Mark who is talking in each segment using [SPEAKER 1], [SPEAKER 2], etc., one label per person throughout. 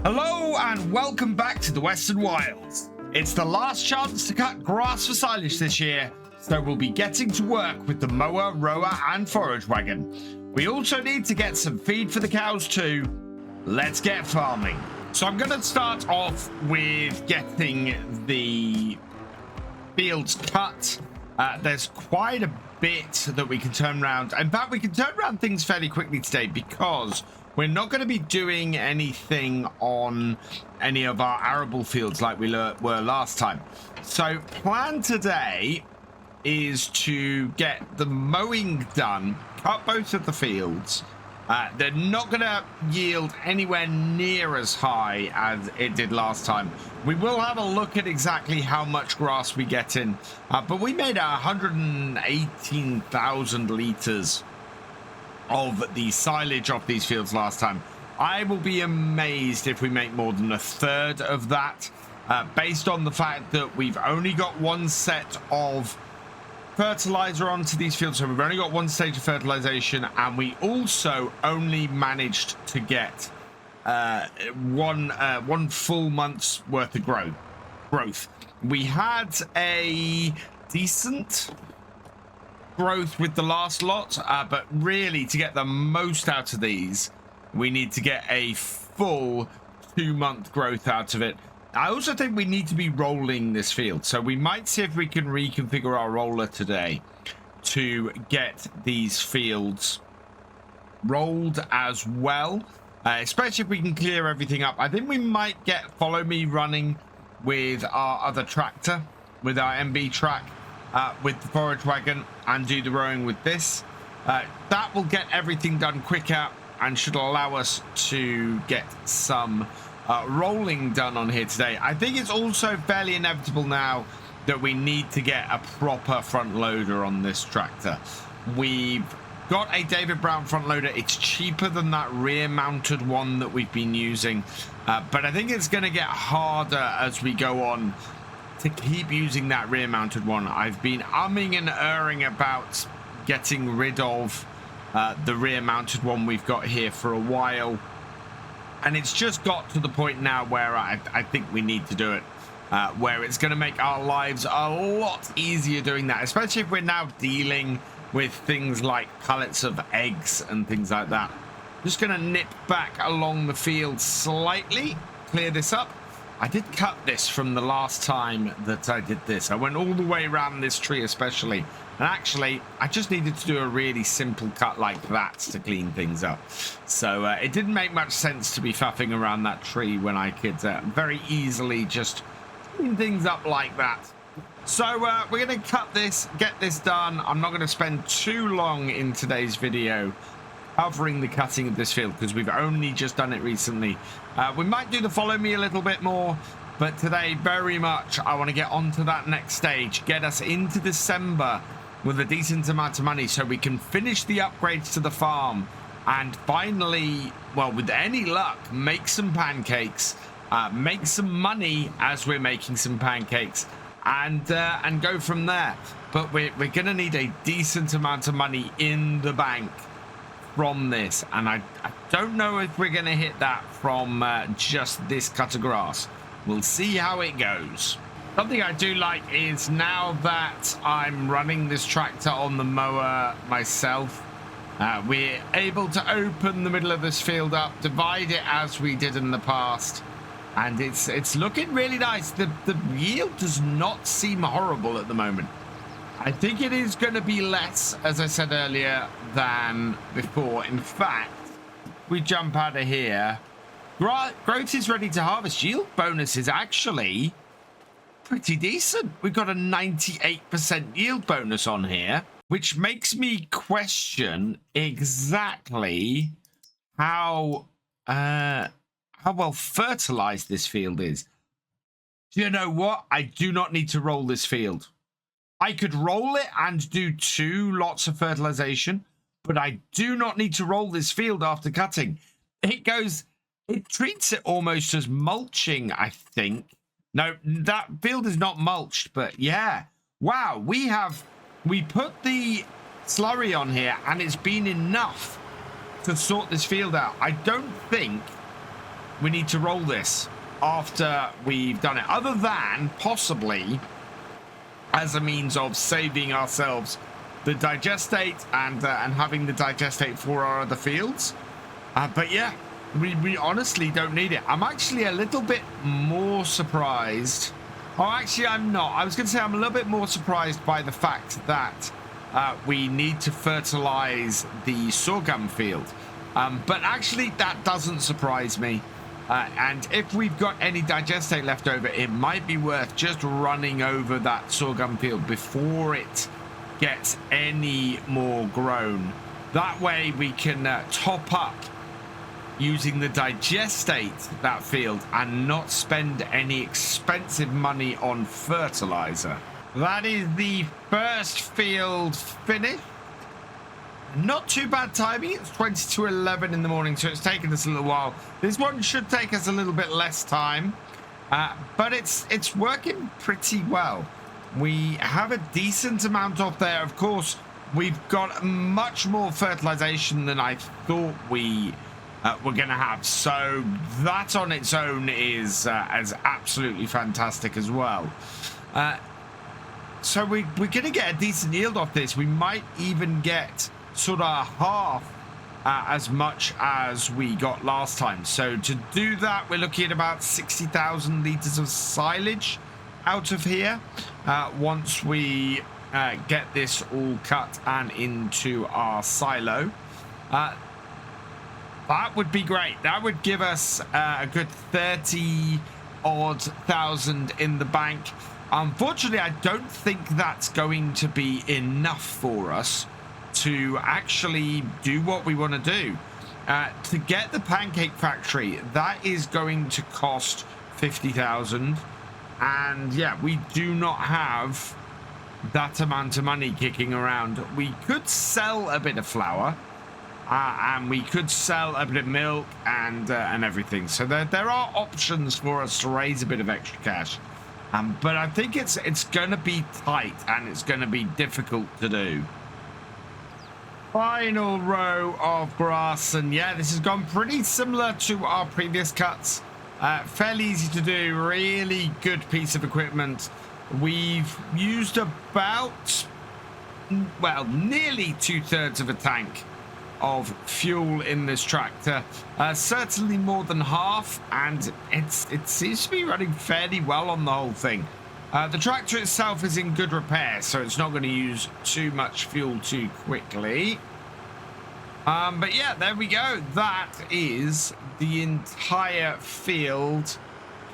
[SPEAKER 1] Hello and welcome back to the Western Wilds. It's the last chance to cut grass for silage this year, so we'll be getting to work with the mower, rower and forage wagon. We also need to get some feed for the cows too. Let's get farming. So I'm going to start off with getting the fields cut. There's quite a bit that we can turn around. In fact, we can turn around things fairly quickly today because we're not going to be doing anything on any of our arable fields like we were last time. So plan today is to get the mowing done, cut both of the fields. They're not going to yield anywhere near as high as it did last time. We will have a look at exactly how much grass we get in, but we made 118,000 litres of the silage off these fields last time. I will be amazed if we make more than a third of that, based on the fact that we've only got one set of fertilizer onto these fields, so we've only got one stage of fertilization, and we also only managed to get one full month's worth of growth. We had a decent growth with the last lot, but really to get the most out of these we need to get a full 2-month growth out of it. I also think we need to be rolling this field, so we might see if we can reconfigure our roller today to get these fields rolled as well, especially if we can clear everything up. I think we might get follow me running with our other tractor, with our MB track, with the forage wagon, and do the rowing with this. That will get everything done quicker and should allow us to get some rolling done on here today. I think it's also fairly inevitable now that we need to get a proper front loader on this tractor. We've got a David Brown front loader. It's cheaper than that rear mounted one that we've been using, but I think it's going to get harder as we go on to keep using that rear mounted one. I've been umming and erring about getting rid of the rear mounted one we've got here for a while, and it's just got to the point now where I think we need to do it, where it's going to make our lives a lot easier doing that, especially if we're now dealing with things like pallets of eggs and things like that. Just going to nip back along the field slightly, clear this up. I did cut this from the last time that I did this. I went all the way around this tree especially. And actually, I just needed to do a really simple cut like that to clean things up. So it didn't make much sense to be faffing around that tree when I could very easily just clean things up like that. So we're going to cut this, get this done. I'm not going to spend too long in today's video covering the cutting of this field because we've only just done it recently. We might do the follow me a little bit more, but today very much I want to get on to that next stage, get us into December with a decent amount of money so we can finish the upgrades to the farm and finally, well, with any luck, make some pancakes, make some money as we're making some pancakes, and go from there. But we're gonna need a decent amount of money in the bank from this, and I don't know if we're gonna hit that from just this cut of grass. We'll see how it goes. Something I do like is now that I'm running this tractor on the mower myself, we're able to open the middle of this field up, divide it as we did in the past, and it's looking really nice. The yield does not seem horrible at the moment. I think it is going to be less, as I said earlier, than before. In fact, we jump out of here. Growth is ready to harvest. Yield bonus is actually pretty decent. We've got a 98% yield bonus on here, which makes me question exactly how well fertilized this field is. Do you know what? I do not need to roll this field. I could roll it and do 2 lots of fertilization, but I do not need to roll this field after cutting. It treats it almost as mulching, I think. No, that field is not mulched, but yeah. Wow, we put the slurry on here and it's been enough to sort this field out. I don't think we need to roll this after we've done it, other than possibly as a means of saving ourselves the digestate and having the digestate for our other fields. But yeah, we honestly don't need it. I'm actually a little bit more surprised. Oh, actually, I'm not. I was going to say I'm a little bit more surprised by the fact that we need to fertilize the sorghum field. But actually, that doesn't surprise me. And if we've got any digestate left over, it might be worth just running over that sorghum field before it gets any more grown. That way we can top up using the digestate that field and not spend any expensive money on fertilizer. That is the first field finished. Not too bad timing. It's 20 to 11 in the morning, so it's taken us a little while. This one should take us a little bit less time, but it's working pretty well. We have a decent amount off there. Of course, we've got much more fertilization than I thought we were going to have, so that on its own is absolutely fantastic as well. So we're going to get a decent yield off this. We might even get sort of half as much as we got last time. So to do that, we're looking at about 60,000 liters of silage out of here once we get this all cut and into our silo. That would be great. That would give us a good 30-odd thousand in the bank. Unfortunately, I don't think that's going to be enough for us to actually do what we want to do. To get the pancake factory, that is going to cost 50,000, and yeah, we do not have that amount of money kicking around. We could sell a bit of flour, and we could sell a bit of milk and everything. So there are options for us to raise a bit of extra cash, but I think it's going to be tight and it's going to be difficult to do. Final row of grass, and yeah, this has gone pretty similar to our previous cuts. Fairly easy to do, really good piece of equipment. We've used about, well, nearly 2/3 of a tank of fuel in this tractor, certainly more than half, and it seems to be running fairly well on the whole thing. The tractor itself is in good repair, so it's not going to use too much fuel too quickly. But yeah, there we go. That is the entire field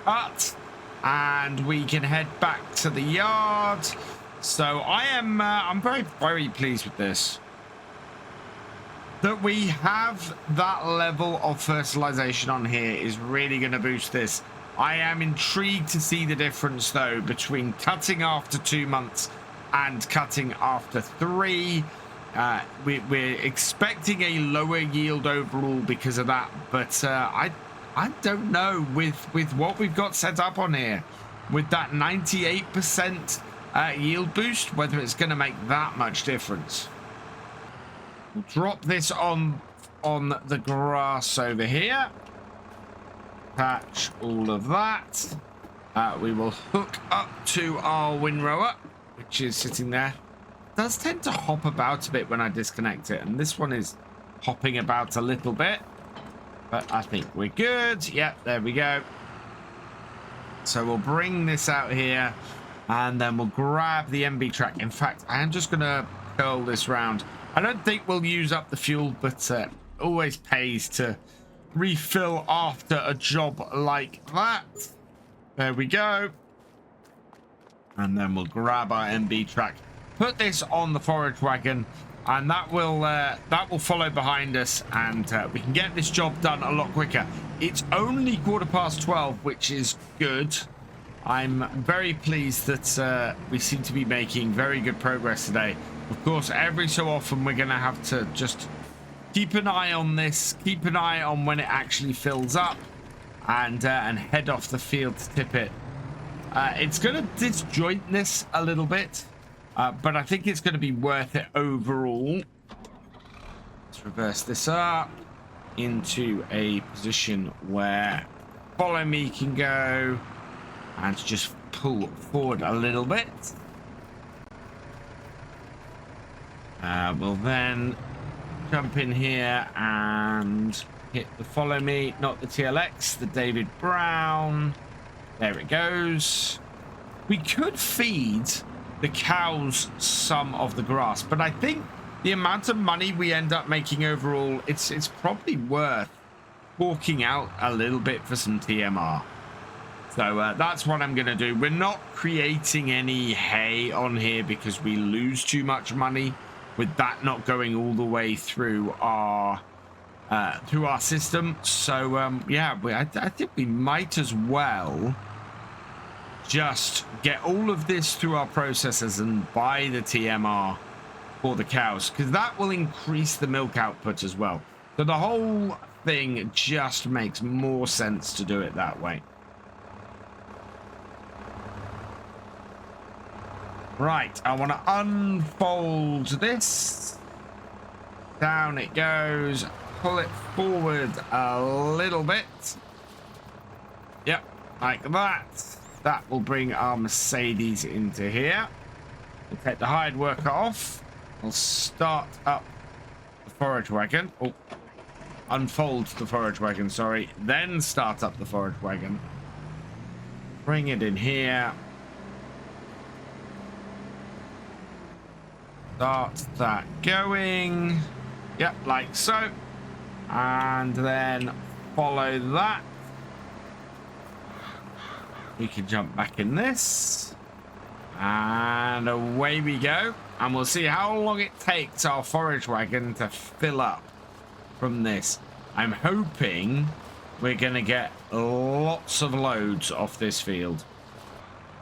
[SPEAKER 1] cut, and we can head back to the yard. So I'm very, very pleased with this. That we have that level of fertilization on here is really going to boost this. I am intrigued to see the difference, though, between cutting after 2 months and cutting after 3. We're expecting a lower yield overall because of that, but I don't know with what we've got set up on here, with that 98% yield boost, whether it's going to make that much difference. We'll drop this on the grass over here. Patch all of that. We will hook up to our windrower, which is sitting there. It does tend to hop about a bit when I disconnect it, and this one is hopping about a little bit, but I think we're good. Yep, there we go. So we'll bring this out here, and then we'll grab the MB track. In fact, I am just going to curl this round. I don't think we'll use up the fuel, but always pays to refill after a job like that. There we go. And then we'll grab our MB track, put this on the forage wagon, and that will follow behind us, and we can get this job done a lot quicker. It's only 12:15, which is good. I'm very pleased that we seem to be making very good progress today. Of course, every so often we're going to have to just keep an eye on this, keep an eye on when it actually fills up, and head off the field to tip it. It's going to disjoint this a little bit, but I think it's going to be worth it overall. Let's reverse this up into a position where follow me can go and just pull forward a little bit. We'll then jump in here and hit the follow me, not the TLX, the David Brown. There it goes. We could feed the cows some of the grass, but I think the amount of money we end up making overall, it's probably worth forking out a little bit for some TMR. So that's what I'm going to do. We're not creating any hay on here because we lose too much money with that not going all the way through our system. So yeah, I think we might as well just get all of this through our processors and buy the TMR for the cows, because that will increase the milk output as well. So the whole thing just makes more sense to do it that way. Right, I want to unfold this. Down it goes. Pull it forward a little bit. Yep, like that. That will bring our Mercedes into here. We'll take the hired worker off. We'll start up the forage wagon. Oh, unfold the forage wagon, sorry. Then start up the forage wagon. Bring it in here. Start that going. Yep, like so. And then follow that. We can jump back in this. And away we go. And we'll see how long it takes our forage wagon to fill up from this. I'm hoping we're going to get lots of loads off this field.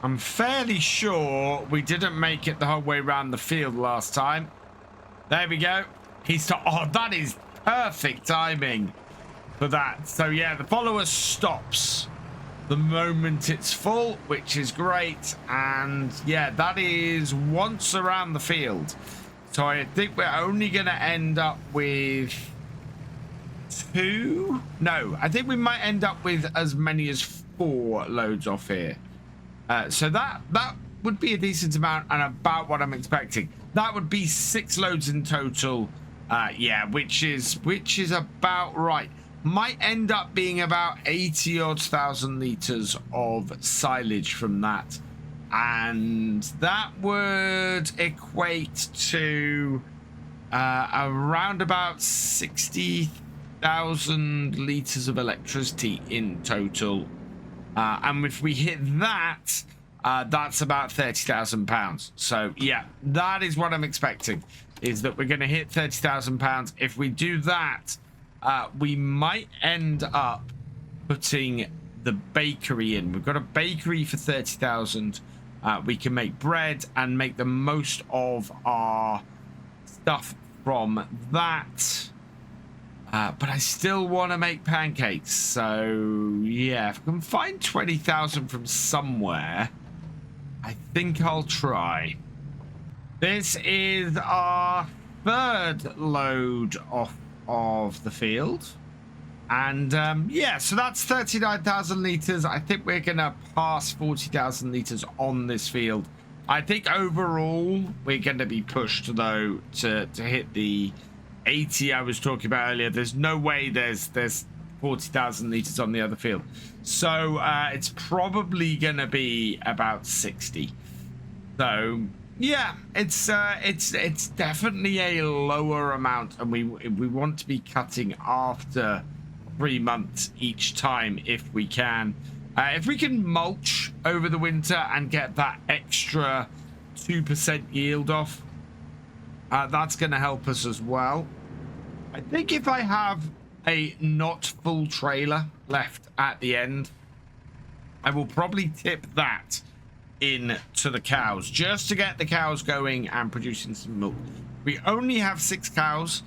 [SPEAKER 1] I'm fairly sure we didn't make it the whole way around the field last time. There we go. Oh, that is perfect timing for that. So yeah, the follower stops the moment it's full, which is great. And yeah, that is once around the field. So I think we're only going to end up with 2. No, I think we might end up with as many as 4 loads off here. So that would be a decent amount and about what I'm expecting. That would be 6 loads in total. Yeah, which is about right. Might end up being about 80,000 litres of silage from that. And that would equate to around about 60,000 litres of electricity in total. And if we hit that, that's about £30,000. So yeah, that is what I'm expecting, is that we're going to hit £30,000. If we do that, we might end up putting the bakery in. We've got a bakery for 30,000. We can make bread and make the most of our stuff from that. But I still want to make pancakes. So yeah, if I can find 20,000 from somewhere, I think I'll try. This is our 3rd load off of the field. And yeah, so that's 39,000 litres. I think we're going to pass 40,000 litres on this field. I think overall we're going to be pushed, though, to hit the 80 I was talking about earlier. There's no way there's 40,000 litres on the other field. So it's probably going to be about 60. So yeah, it's definitely a lower amount, and we want to be cutting after 3 months each time if we can. If we can mulch over the winter and get that extra 2% yield off, that's going to help us as well. I think if I have a not full trailer left at the end, I will probably tip that in to the cows just to get the cows going and producing some milk. We only have 6 cows.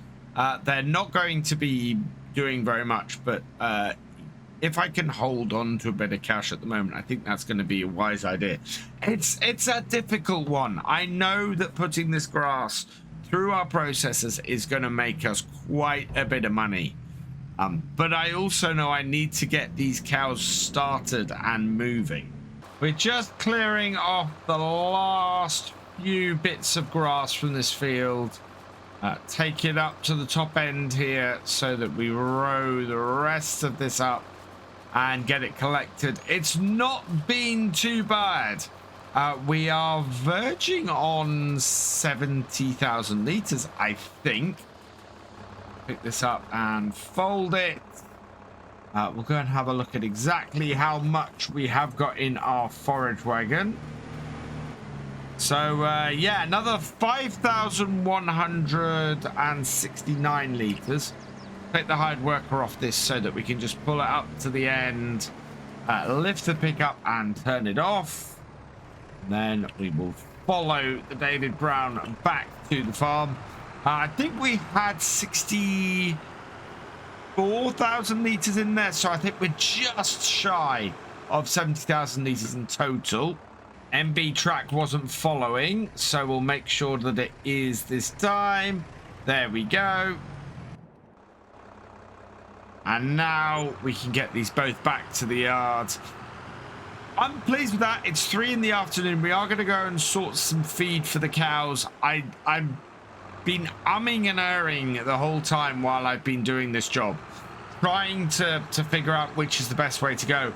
[SPEAKER 1] They're not going to be doing very much, but if I can hold on to a bit of cash at the moment, I think that's going to be a wise idea. It's a difficult one. I know that putting this grass through our processors is going to make us quite a bit of money. But I also know I need to get these cows started and moving. We're just clearing off the last few bits of grass from this field. Take it up to the top end here so that we row the rest of this up and get it collected. It's not been too bad. We are verging on 70,000 litres, I think. Pick this up and fold it. We'll go and have a look at exactly how much we have got in our forage wagon. So, yeah, another 5,169 litres. Take the hired worker off this so that we can just pull it up to the end, lift the pickup and turn it off. And then we will follow the David Brown back to the farm. I think we had 64,000 litres in there, so I think we're just shy of 70,000 litres in total. MB track wasn't following, so we'll make sure that it is this time. There we go. And now we can get these both back to the yard. I'm pleased with that. It's 3 in the afternoon. We are going to go and sort some feed for the cows. I've been umming and erring the whole time while I've been doing this job, trying to figure out which is the best way to go.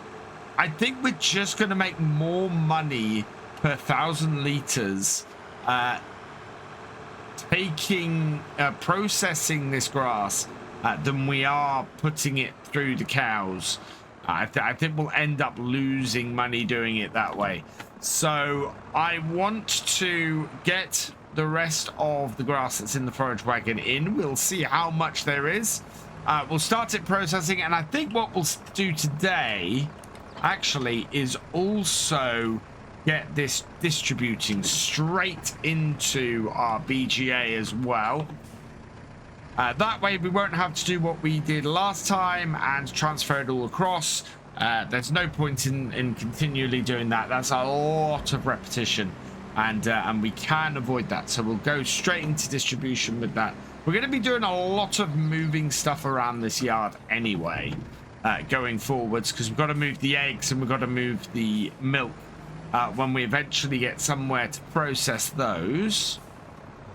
[SPEAKER 1] I think we're just going to make more money per 1,000 litres processing this grass than we are putting it through the cows. I think we'll end up losing money doing it that way. So I want to get the rest of the grass that's in the forage wagon in. We'll see how much there is. We'll start it processing, and I think what we'll do today actually is also get this distributing straight into our BGA as well. That way we won't have to do what we did last time and transfer it all across. There's no point in continually doing that. That's a lot of repetition, and we can avoid that. So we'll go straight into distribution with that. We're going to be doing a lot of moving stuff around this yard anyway, going forwards, because we've got to move the eggs and we've got to move the milk when we eventually get somewhere to process those.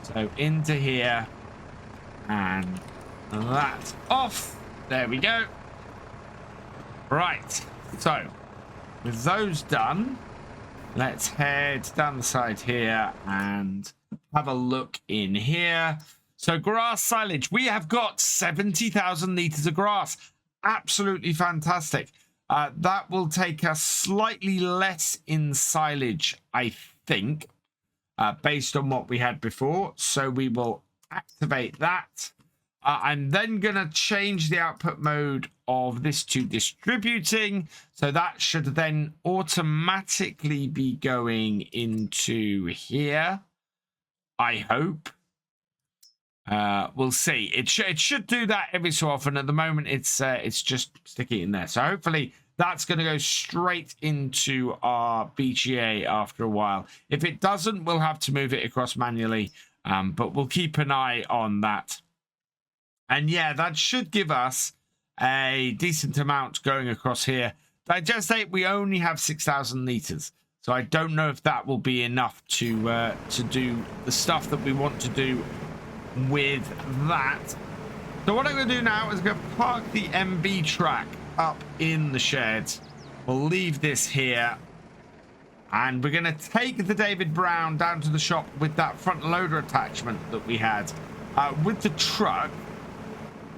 [SPEAKER 1] So into here, and that's off. There we go. Right, so with those done, let's head down the side here and have a look in here. So grass silage, we have got 70,000 litres of grass. Absolutely fantastic. That will take us slightly less in silage, I think, based on what we had before. So we will activate that. I'm then going to change the output mode of this to distributing. So that should then automatically be going into here, I hope. We'll see. It should do that every so often. At the moment, it's just sticking in there. So hopefully that's going to go straight into our BGA after a while. If it doesn't, we'll have to move it across manually. But we'll keep an eye on that. And yeah, that should give us a decent amount going across here. Digestate, we only have 6,000 litres. So I don't know if that will be enough to do the stuff that we want to do with that. So what I'm going to do now is go park the MB track up in the shed. We'll leave this here. And we're going to take the David Brown down to the shop with that front loader attachment that we had with the truck.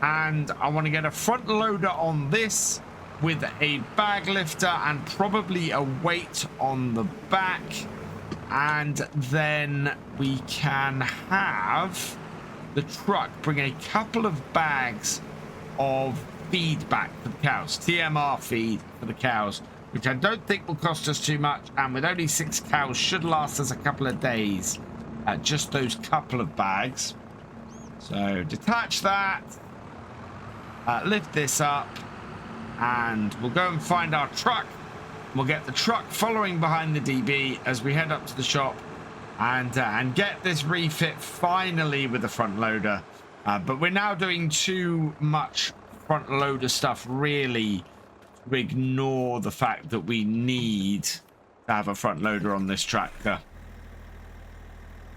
[SPEAKER 1] And I want to get a front loader on this with a bag lifter and probably a weight on the back. And then we can have the truck bring a couple of bags of feed back for the cows, TMR feed for the cows, which I don't think will cost us too much. And with only 6 cows, should last us a couple of days. Just those couple of bags. So detach that. Lift this up, and we'll go and find our truck. We'll get the truck following behind the DB as we head up to the shop and get this refit finally with the front loader. But we're now doing too much front loader stuff really to ignore the fact that we need to have a front loader on this tractor.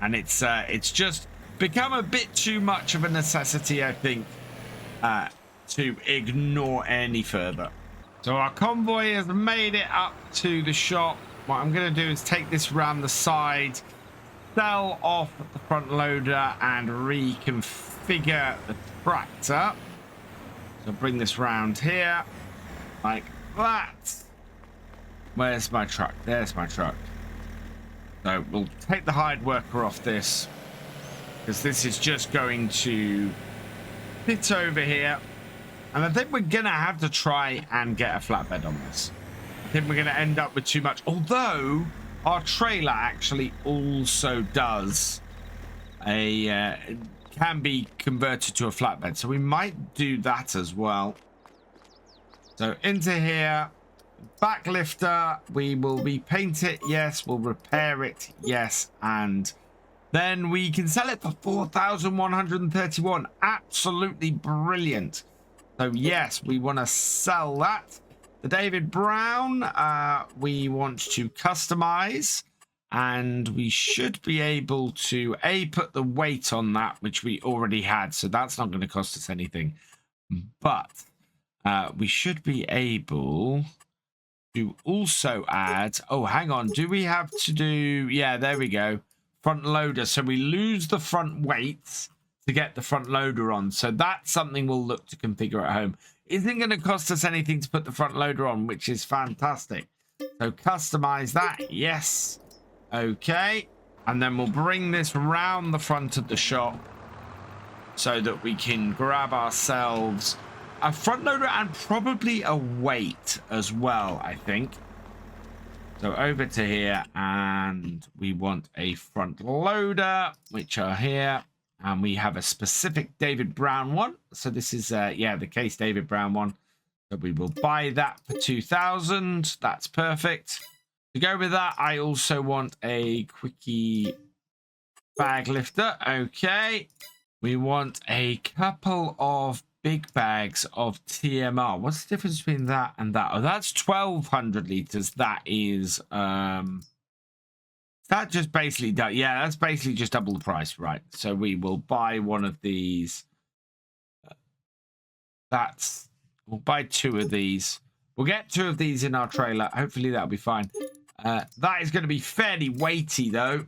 [SPEAKER 1] And it's just become a bit too much of a necessity, I think, to ignore any further. So our convoy has made it up to the shop. What I'm going to do is take this round the side, sell off the front loader, and reconfigure the tractor. So bring this round here, like that. Where's my truck? There's my truck. So we'll take the hired worker off this, because this is just going to fit over here. And I think we're going to have to try and get a flatbed on this. I think we're going to end up with too much. Although our trailer actually also does can be converted to a flatbed. So we might do that as well. So into here, back lifter, we will repaint it. Yes, we'll repair it. Yes, and then we can sell it for 4,131. Absolutely brilliant. So yes, we want to sell that. The David Brown, we want to customize, and we should be able to put the weight on that, which we already had, so that's not going to cost us anything. But we should be able to also add, oh, hang on, do we have to do, yeah, there we go, front loader. So we lose the front weights to get the front loader on. So that's something we'll look to configure at home. Isn't going to cost us anything to put the front loader on, which is fantastic. So customize that. Yes. Okay. And then we'll bring this round the front of the shop so that we can grab ourselves a front loader and probably a weight as well, I think. So over to here, and we want a front loader, which are here. And we have a specific David Brown one. So this is, yeah, the case David Brown one. So we will buy that for 2,000. That's perfect. To go with that, I also want a quickie bag lifter. Okay. We want a couple of big bags of TMR. What's the difference between that and that? Oh, that's 1,200 liters. That is, that just basically does, yeah, that's basically just double the price, right? So we will buy one of these. We'll buy 2 of these. We'll get 2 of these in our trailer. Hopefully that'll be fine. That is going to be fairly weighty though.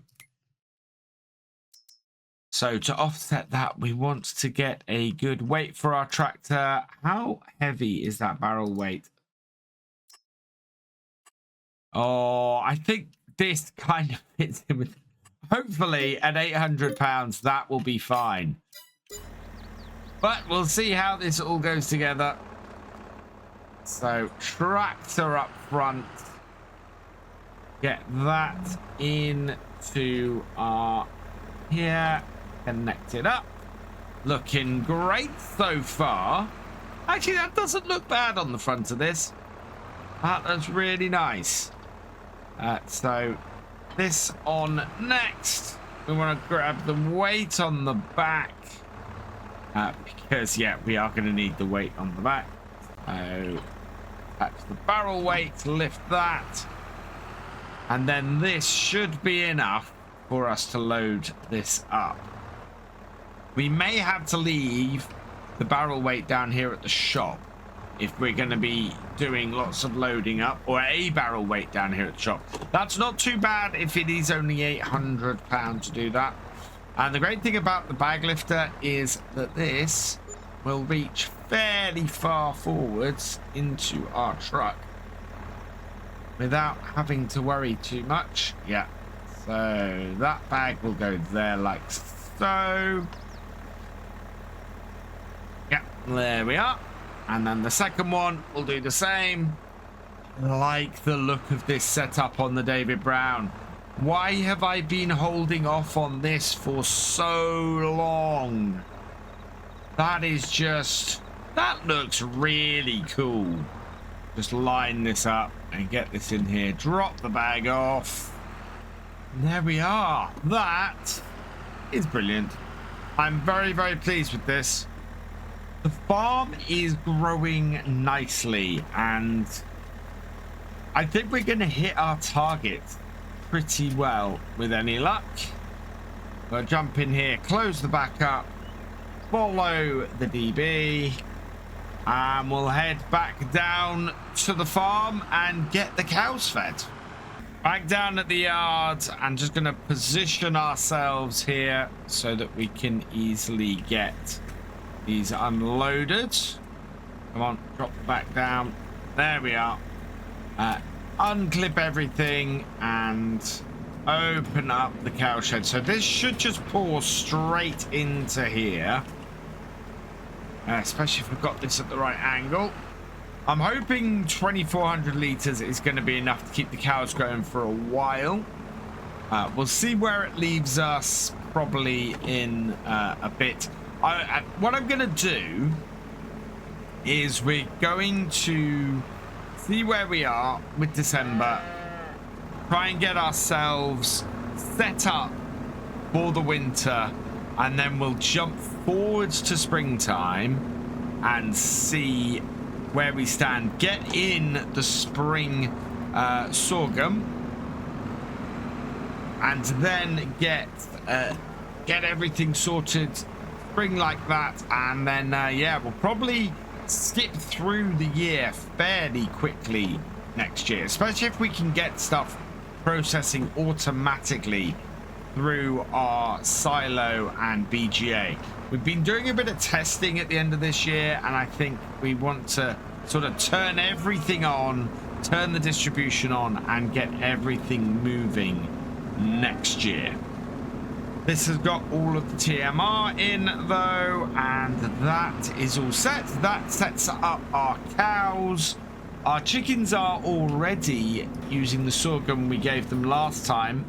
[SPEAKER 1] So to offset that, we want to get a good weight for our tractor. How heavy is that barrel weight? Oh, I think this kind of fits in with, hopefully at 800 pounds, that will be fine. But we'll see how this all goes together. So tractor up front. Get that into our here. Connect it up. Looking great so far. Actually, that doesn't look bad on the front of this. That's really nice. So this on next. We want to grab the weight on the back. Because, yeah, we are going to need the weight on the back. So that's the barrel weight. Lift that. And then this should be enough for us to load this up. We may have to leave the barrel weight down here at the shop if we're going to be doing lots of loading up, or a barrel weight down here at the shop. That's not too bad if it is only £800 to do that. And the great thing about the bag lifter is that this will reach fairly far forwards into our truck without having to worry too much. Yeah, so that bag will go there like so. Yeah, there we are. And then the second one will do the same. I like the look of this setup on the David Brown. Why have I been holding off on this for so long? That is just, that looks really cool. Just line this up and get this in here. Drop the bag off. And there we are. That is brilliant. I'm very, very pleased with this. The farm is growing nicely, and I think we're going to hit our target pretty well with any luck. We'll jump in here, close the back up, follow the DB, and we'll head back down to the farm and get the cows fed. Back down at the yard, and just going to position ourselves here so that we can easily get these unloaded. Come on, drop the back down. There we are. Unclip everything and open up the cow shed. So this should just pour straight into here, especially if we've got this at the right angle. I'm hoping 2,400 liters is going to be enough to keep the cows going for a while. We'll see where it leaves us probably in a bit. What I'm going to do is we're going to see where we are with December, try and get ourselves set up for the winter, and then we'll jump forwards to springtime and see where we stand. Get in the spring sorghum, and then get everything sorted spring like that, and then yeah, we'll probably skip through the year fairly quickly next year, especially if we can get stuff processing automatically through our silo and BGA. We've been doing a bit of testing at the end of this year, and I think we want to sort of turn everything on, turn the distribution on, and get everything moving next year. This has got all of the TMR in though, and that is all set. That sets up our cows. Our chickens are already using the sorghum we gave them last time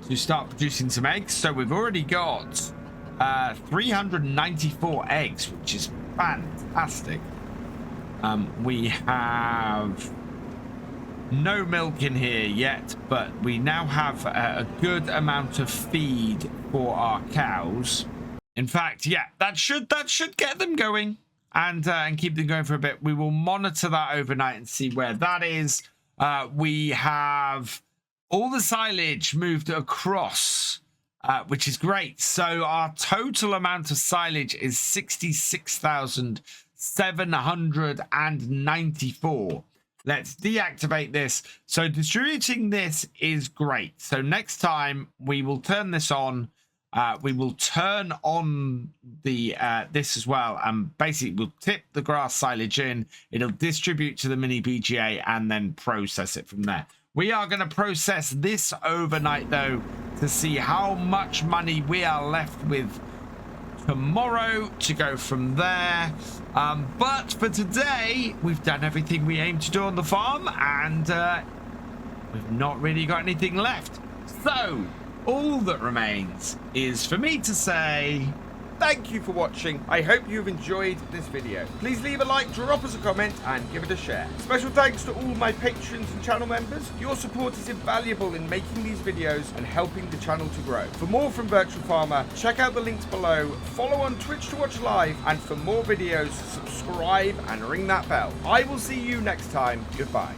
[SPEAKER 1] to start producing some eggs. So we've already got 394 eggs, which is fantastic. We have no milk in here yet, but we now have a good amount of feed for our cows. In fact, yeah, that should get them going and keep them going for a bit. We will monitor that overnight and see where that is. We have all the silage moved across, which is great. So our total amount of silage is 66,794. Let's deactivate this. So distributing this is great. So next time we will turn this on. We will turn on the this as well, and basically we'll tip the grass silage in. It'll distribute to the mini BGA and then process it from there. We are going to process this overnight though to see how much money we are left with tomorrow to go from there. But for today, we've done everything we aim to do on the farm, and we've not really got anything left. So all that remains is for me to say
[SPEAKER 2] thank you for watching. I hope you've enjoyed this video. Please leave a like, drop us a comment, and give it a share. Special thanks to all my patrons and channel members. Your support is invaluable in making these videos and helping the channel to grow. For more from Virtual Farmer, check out the links below, follow on Twitch to watch live, and for more videos, subscribe and ring that bell. I will see you next time. Goodbye.